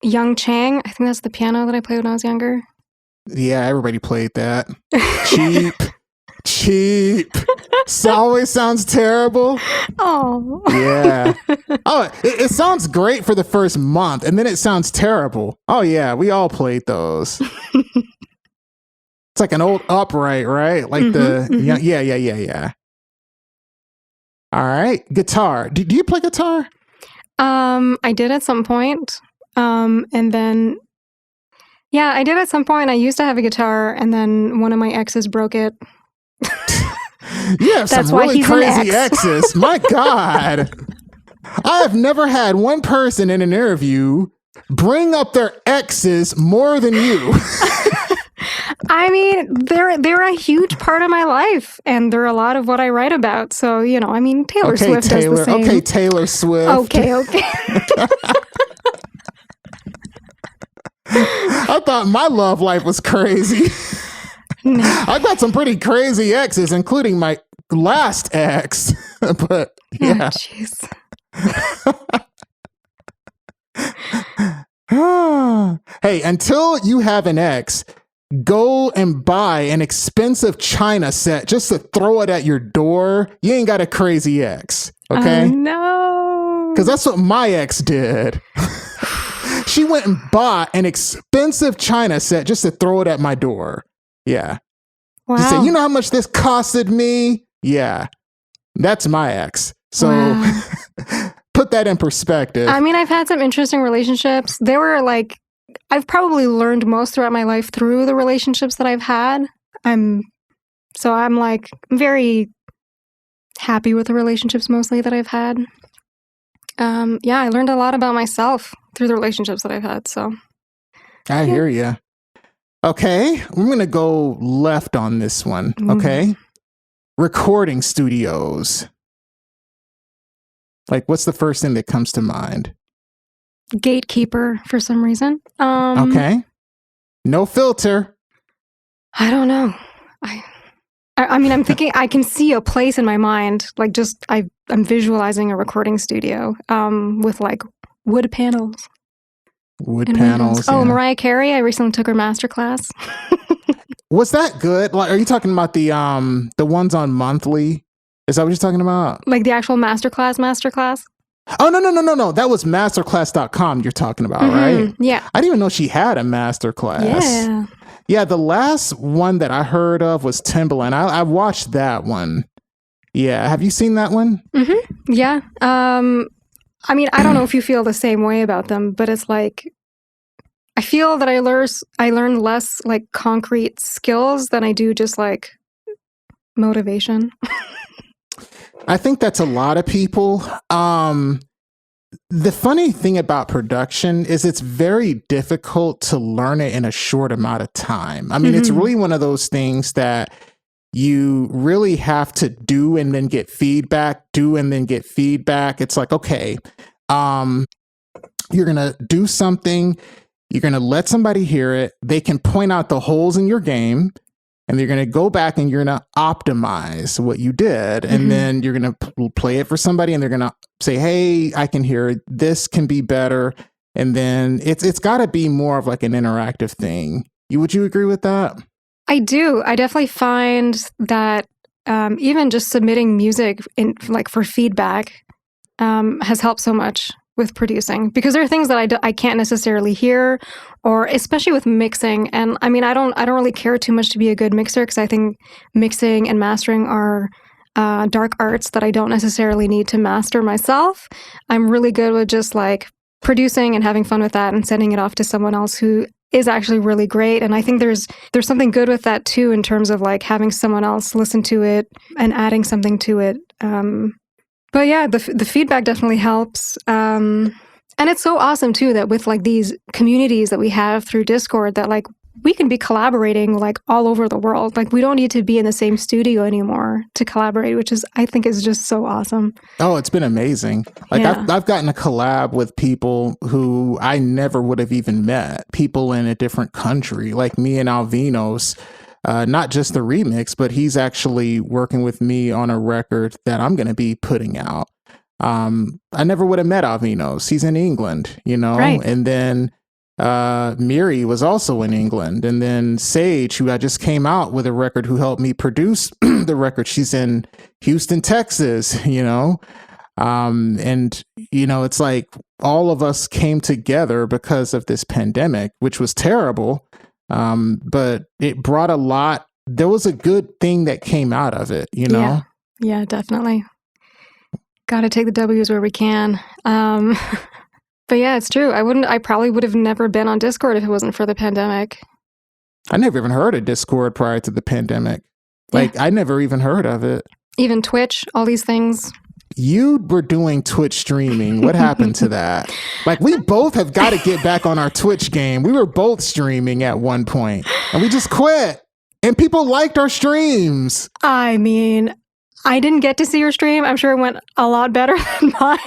Young Chang. I think that's the piano that I played when I was younger. Yeah, everybody played that. Cheap. Always sounds terrible. Oh. Yeah. Oh, it sounds great for the first month, and then it sounds terrible. Oh, yeah, we all played those. It's like an old upright, right? Like yeah. All right. Guitar. Do you play guitar? I did at some point. And then, yeah, I did at some point. I used to have a guitar, and then one of my exes broke it. You have some really crazy exes. My God. I have never had one person in an interview bring up their exes more than you. I mean, they're a huge part of my life, and they're a lot of what I write about. So, you know, I mean, Taylor Swift does the same. Okay, Taylor Swift. Okay. I thought my love life was crazy. No. I got some pretty crazy exes, including my last ex. But yeah. Oh, hey, until you have an ex, go and buy an expensive China set just to throw it at your door. You ain't got a crazy ex, okay? No. Because that's what my ex did. She went and bought an expensive China set just to throw it at my door. Yeah. Wow. She said, you know how much this costed me? Yeah. That's my ex. So wow. Put that in perspective. I mean, I've had some interesting relationships. They were like, I've probably learned most throughout my life through the relationships that I've had. I'm like very happy with the relationships mostly that I've had. Yeah, I learned a lot about myself through the relationships that I've had. So I hear you. Okay, I'm going to go left on this one. Okay. Recording studios. Like, what's the first thing that comes to mind? Gatekeeper for some reason. Okay. No filter. I don't know. I mean, I'm thinking I can see a place in my mind, like just I'm visualizing a recording studio with like wood panels. Wood panels. Oh, yeah. Mariah Carey. I recently took her master class. Was that good? Like, are you talking about the ones on monthly? Is that what you're talking about? Like the actual masterclass? Oh, no. That was masterclass.com you're talking about, right? Yeah. I didn't even know she had a masterclass. Yeah. Yeah, the last one that I heard of was Timbaland. I watched that one. Yeah. Have you seen that one? Mm-hmm. Yeah. I mean, I don't know if you feel the same way about them, but it's like, I feel that I learn less like concrete skills than I do just like motivation. I think that's a lot of people. The funny thing about production is it's very difficult to learn it in a short amount of time. I mean, it's really one of those things that you really have to do and then get feedback, It's like, okay, you're going to do something. You're going to let somebody hear it. They can point out the holes in your game. and you're going to go back and you're going to optimize what you did. And then you're going to play it for somebody and they're going to say, hey, I can hear it. This can be better. And then it's got to be more of like an interactive thing. Would you agree with that? I do. I definitely find that even just submitting music in like for feedback has helped so much with producing, because there are things that I can't necessarily hear, or especially with mixing. And I mean, I don't really care too much to be a good mixer, because I think mixing and mastering are dark arts that I don't necessarily need to master myself. I'm really good with just like producing and having fun with that and sending it off to someone else who is actually really great. And I think there's something good with that too, in terms of like having someone else listen to it and adding something to it. But yeah, the feedback definitely helps. And it's so awesome too that with like these communities that we have through Discord, that like we can be collaborating like all over the world. Like we don't need to be in the same studio anymore to collaborate, which is, I think, is just so awesome. Oh, it's been amazing. Like Yeah. I've gotten a collab with people who I never would have even met, people in a different country, like me and Alvinos. Not just the remix, but he's actually working with me on a record that I'm going to be putting out. I never would have met Alvinos. He's in England, you know? Right. And then Miri was also in England. And then Sage, who I just came out with a record, who helped me produce the record. She's in Houston, Texas, you know? And, you know, it's like all of us came together because of this pandemic, which was terrible. But it brought a lot. There was a good thing that came out of it, you know? Yeah, definitely. Got to take the W's where we can. But yeah, it's true. I probably would have never been on Discord if it wasn't for the pandemic. I never even heard of Discord prior to the pandemic. Like, I never even heard of it. Even Twitch, all these things. You were doing Twitch streaming. What happened to that? Like, we both have got to get back on our Twitch game. We were both streaming at one point and we just quit. And people liked our streams. I mean, I didn't get to see your stream. I'm sure it went a lot better than mine.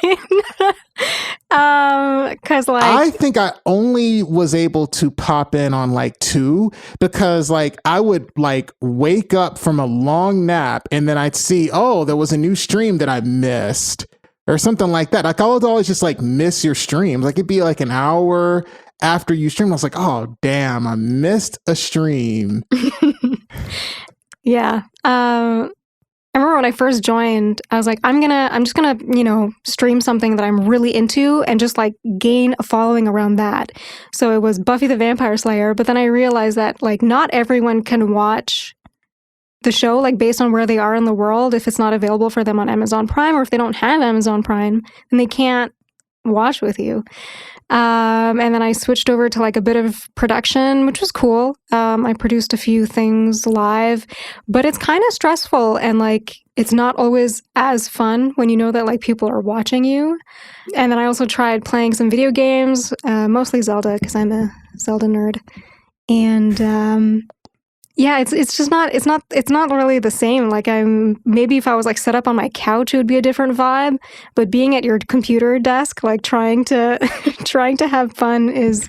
Cause like, I think I only was able to pop in on like 2, because like I would like wake up from a long nap and then I'd see, oh, there was a new stream that I missed or something like that. Like I would always just like miss your streams. Like it'd be like an hour after you stream. I was like, oh damn, I missed a stream. Yeah. I remember when I first joined, I was like, I'm just gonna, you know, stream something that I'm really into and just like gain a following around that. So it was Buffy the Vampire Slayer, but then I realized that like not everyone can watch the show like based on where they are in the world. If it's not available for them on Amazon Prime, or if they don't have Amazon Prime, then they can't watch with you. And then I switched over to like a bit of production, which was cool. I produced a few things live, but it's kind of stressful and like it's not always as fun when you know that like people are watching you. And then I also tried playing some video games, mostly Zelda, because I'm a Zelda nerd. And yeah, it's just not it's not really the same. Like maybe if I was like set up on my couch, it would be a different vibe. But being at your computer desk, like trying to have fun is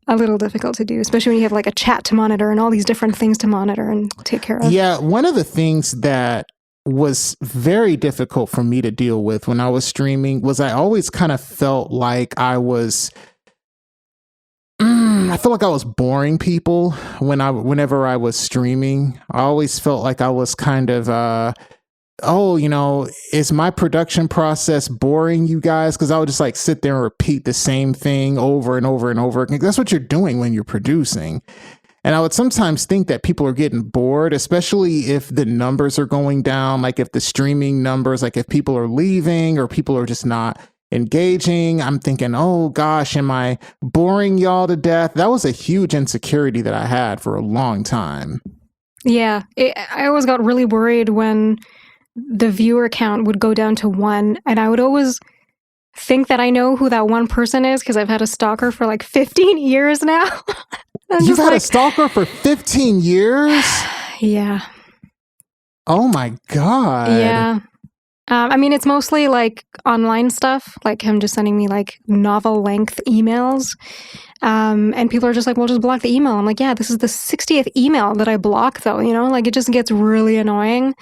a little difficult to do, especially when you have like a chat to monitor and all these different things to monitor and take care of. Yeah, one of the things that was very difficult for me to deal with when I was streaming was I always kind of felt like I felt like I was boring people whenever I was streaming. I always felt like I was kind of, oh, you know, is my production process boring, you guys? Because I would just like sit there and repeat the same thing over and over and over. That's what you're doing when you're producing. And I would sometimes think that people are getting bored, especially if the numbers are going down, like if the streaming numbers, like if people are leaving or people are just not engaging. I'm thinking, oh gosh, am I boring y'all to death? That was a huge insecurity that I had for a long time. Yeah, I always got really worried when the viewer count would go down to 1, and I would always think that I know who that one person is because I've had a stalker for like 15 years now. You've had a stalker for 15 years? Yeah. Oh my God. Yeah. I mean, it's mostly like online stuff, like him just sending me like novel length emails. And people are just like, well, just block the email. I'm like, yeah, this is the 60th email that I block though, you know, like it just gets really annoying.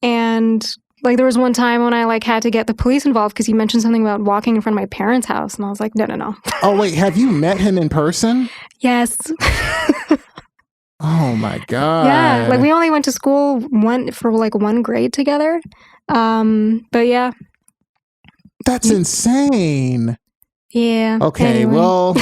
And like there was one time when I like had to get the police involved because he mentioned something about walking in front of my parents' house. And I was like, no. Oh, wait, have you met him in person? Yes. Oh my God. Yeah. Like we only went to school for like one grade together. But yeah. That's insane. Yeah. Okay, anyway. well,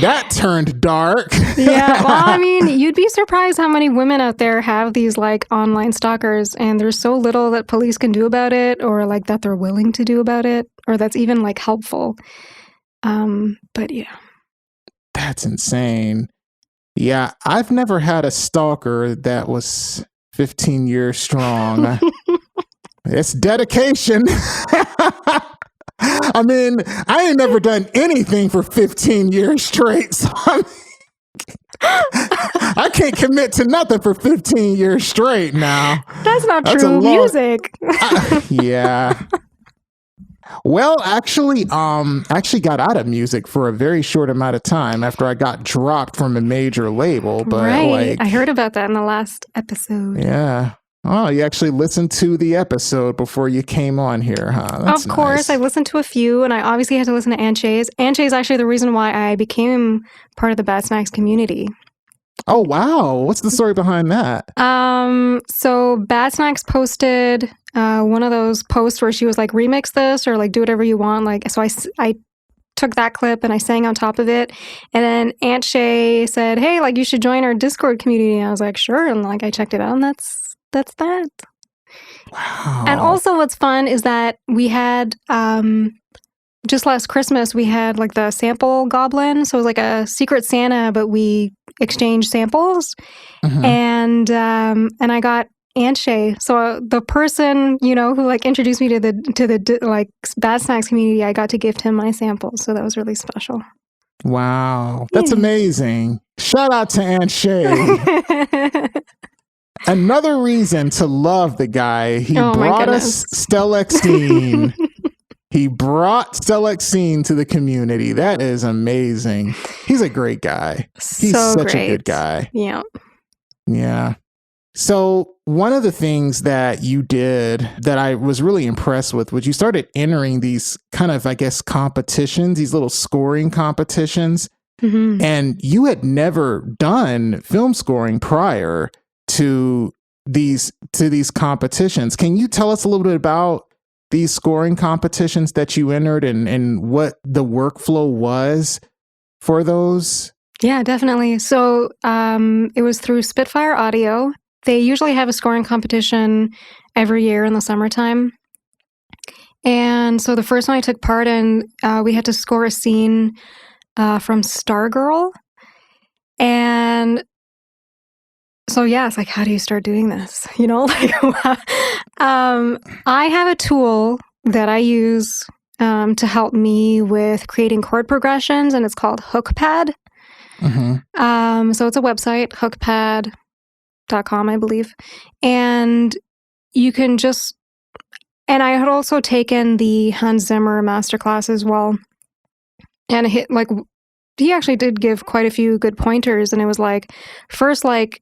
that turned dark. Yeah, well, I mean, you'd be surprised how many women out there have these like online stalkers, and there's so little that police can do about it, or like that they're willing to do about it, or that's even like helpful. But yeah. That's insane. Yeah, I've never had a stalker that was 15 years strong. It's dedication. I mean, I ain't never done anything for 15 years straight. So I can't commit to nothing for 15 years straight now. That's not true. Music. Yeah. Well, actually got out of music for a very short amount of time after I got dropped from a major label. But right. I heard about that in the last episode. Yeah. Oh, you actually listened to the episode before you came on here, huh? That's of course. nice. I listened to a few, and I obviously had to listen to Anche's. Anche is actually the reason why I became part of the Bad Snacks community. Oh, wow. What's the story behind that? So Bad Snacks posted one of those posts where she was like, remix this or like do whatever you want. Like, so I took that clip and I sang on top of it. And then Aunt Shay said, hey, like you should join our Discord community. And I was like, sure. And like I checked it out, and that's that. Wow. And also what's fun is that we had just last Christmas we had like the sample goblin. So it was like a secret Santa, but we exchanged samples. Mm-hmm. And I got Aunt Shay. So the person, you know, who like introduced me to the like Bad Snacks community, I got to gift him my samples. So that was really special. Wow. That's amazing. Shout out to Aunt Shay. Another reason to love the guy. He brought us Stelexine. He brought Stelexine to the community. That is amazing. He's a great guy. He's such a good guy. Yeah. Yeah. So one of the things that you did that I was really impressed with was you started entering these kind of, I guess, competitions, these little scoring competitions. Mm-hmm. And you had never done film scoring prior to these competitions. Can you tell us a little bit about these scoring competitions that you entered and what the workflow was for those? Yeah, definitely. So it was through Spitfire Audio. They usually have a scoring competition every year in the summertime. And so the first one I took part in, we had to score a scene from Stargirl. And so yeah, it's like, how do you start doing this? You know, like I have a tool that I use to help me with creating chord progressions, and it's called HookPad. Mm-hmm. So it's a website, hookpad.com, I believe. And you can just, and I had also taken the Hans Zimmer masterclass as well. And he actually did give quite a few good pointers. And it was like, first, like,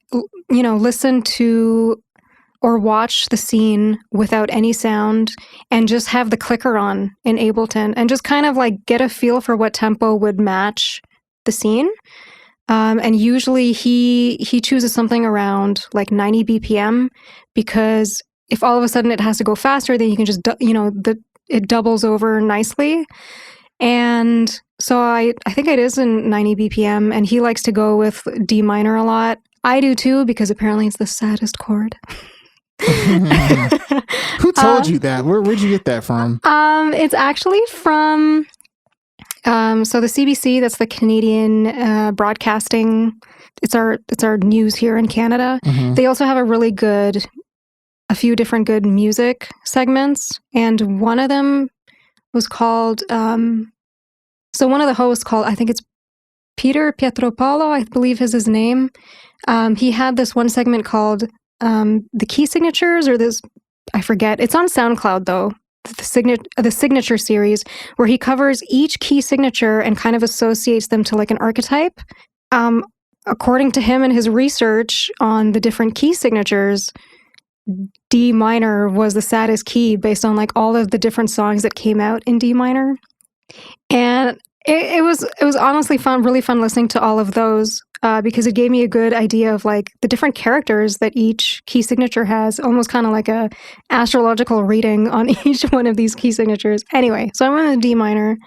you know, listen to or watch the scene without any sound and just have the clicker on in Ableton and just kind of like get a feel for what tempo would match the scene. And usually he chooses something around like 90 BPM, because if all of a sudden it has to go faster, then you can just, it doubles over nicely. And so I think it is in 90 BPM, and he likes to go with D minor a lot. I do too, because apparently it's the saddest chord. Who told you that? Where'd you get that from? It's actually from so the CBC, that's the Canadian Broadcasting. It's our news here in Canada. Mm-hmm. They also have a few different good music segments, and one of them was called so one of the hosts called, I think it's Peter Pietropalo, I believe is his name. He had this one segment called the key signatures, or this I forget. It's on SoundCloud though. The signature series, where he covers each key signature and kind of associates them to like an archetype. According to him and his research on the different key signatures, D minor was the saddest key based on like all of the different songs that came out in D minor. And it was honestly really fun listening to all of those because it gave me a good idea of like the different characters that each key signature has, almost kind of like a astrological reading on each one of these key signatures. Anyway, so I went with D minor.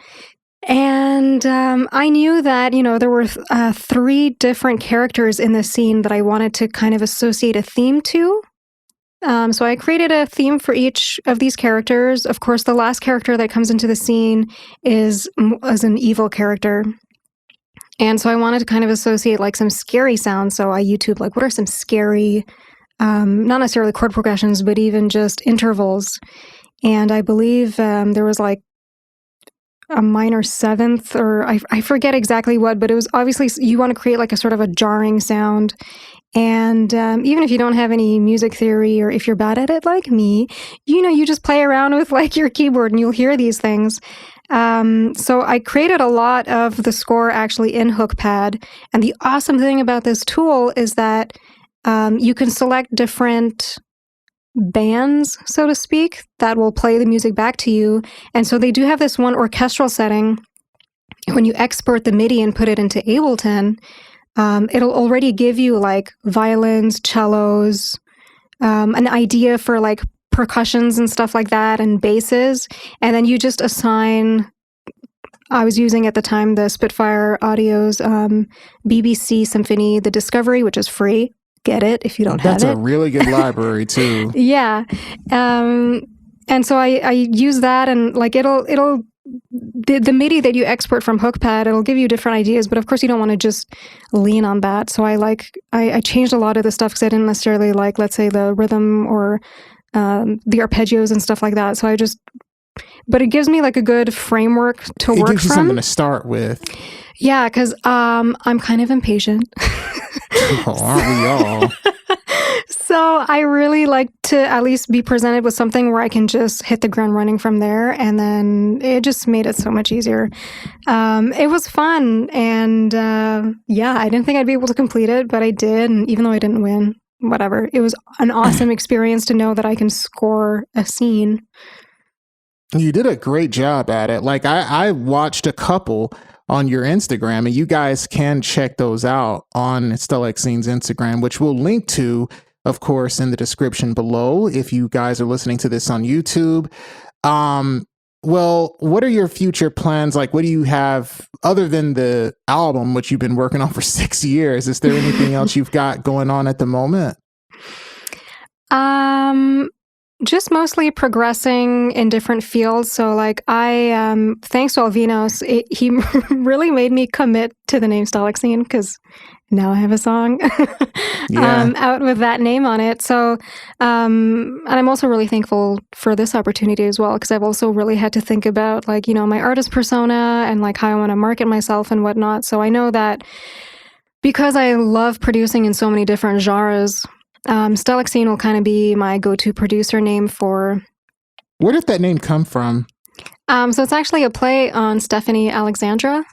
And I knew that, there were 3 different characters in this scene that I wanted to kind of associate a theme to. So I created a theme for each of these characters. Of course, the last character that comes into the scene is an evil character. And so I wanted to kind of associate like some scary sounds. So I YouTube like, what are some scary, not necessarily chord progressions, but even just intervals. And I believe there was like a minor 7th, or I forget exactly what, but it was obviously you want to create like a sort of a jarring sound. And even if you don't have any music theory, or if you're bad at it like me, you just play around with like your keyboard and you'll hear these things. So I created a lot of the score actually in HookPad. And the awesome thing about this tool is that you can select different bands, so to speak, that will play the music back to you. And so they do have this one orchestral setting. When you export the MIDI and put it into Ableton, it'll already give you like violins, cellos, an idea for like percussions and stuff like that, and basses. And then you just assign, I was using at the time the Spitfire Audio's BBC Symphony, the Discovery, which is free. Get it if you don't have it. That's a really good library too. Yeah. And so I use that, and like the MIDI that you export from HookPad, it'll give you different ideas, but of course you don't want to just lean on that. So I changed a lot of the stuff because I didn't necessarily like, let's say, the rhythm or the arpeggios and stuff like that. So but it gives me like a good framework to work from. It gives you something to start with. Yeah, because I'm kind of impatient. Oh, aren't we all? So I really like to at least be presented with something where I can just hit the ground running from there. And then it just made it so much easier. It was fun. And yeah, I didn't think I'd be able to complete it, but I did. And even though I didn't win, whatever, it was an awesome experience to know that I can score a scene. You did a great job at it. Like I watched a couple on your Instagram, and you guys can check those out on Stelexcine's Instagram, which we'll link to, of course, in the description below if you guys are listening to this on YouTube. Well, what are your future plans? Like, what do you have other than the album, which you've been working on for 6 years? Is there anything else you've got going on at the moment? Just mostly progressing in different fields. So like thanks to Alvinos, he really made me commit to the name Stelexine, because now I have a song out with that name on it. So, and I'm also really thankful for this opportunity as well, because I've also really had to think about like, my artist persona and like how I want to market myself and whatnot. So I know that because I love producing in so many different genres, Stelexine will kind of be my go-to producer name for. Where did that name come from? So it's actually a play on Stephanie Alexandra.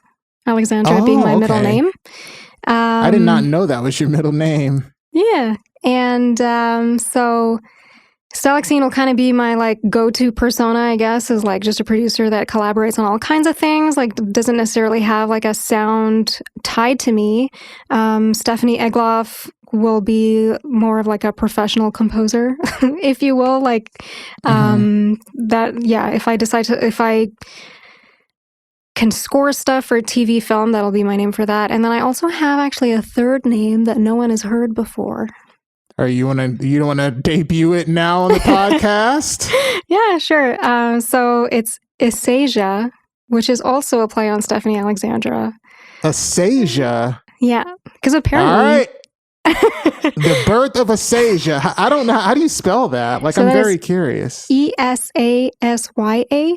Alexandra being my middle name. I did not know that was your middle name. Yeah. And so Stelexine will kind of be my like go-to persona, I guess, is like just a producer that collaborates on all kinds of things, like doesn't necessarily have like a sound tied to me. Stephanie Egloff will be more of like a professional composer, if you will, like that. Yeah. If I can score stuff for TV film, that'll be my name for that. And then I also have actually a third name that no one has heard before. You don't want to debut it now on the podcast? Yeah, sure. So it's Isasia, which is also a play on Stephanie Alexandra. Isasia? Yeah, because apparently. All right. The birth of Isasia. I don't know. How do you spell that? Like, so I'm very curious. Esasya. Esasya.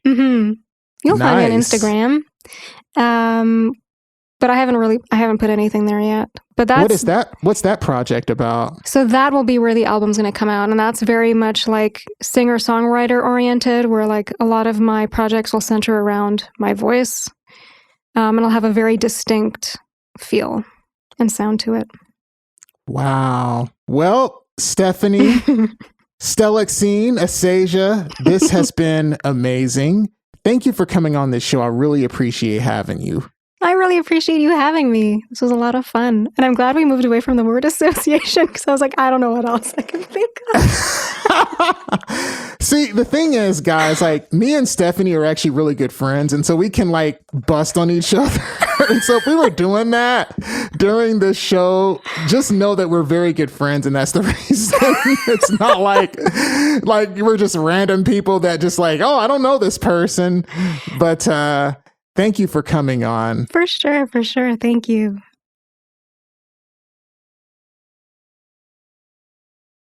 Mm-hmm. You'll find me on Instagram. but I haven't put anything there yet. But what is that? What's that project about? So that will be where the album's going to come out. And that's very much like singer-songwriter oriented, where like a lot of my projects will center around my voice. And it'll have a very distinct feel and sound to it. Wow. Well, Stephanie, Stelexine, Asasia, this has been amazing. Thank you for coming on this show. I really appreciate having you. I really appreciate you having me. This was a lot of fun. And I'm glad we moved away from the word association because I was like, I don't know what else I can think of. See, the thing is, guys, like me and Stephanie are actually really good friends. And so we can like bust on each other. And so if we were doing that during this show, just know that we're very good friends. And that's the reason. It's not like we're just random people that just like, oh, I don't know this person. But thank you for coming on. For sure. Thank you.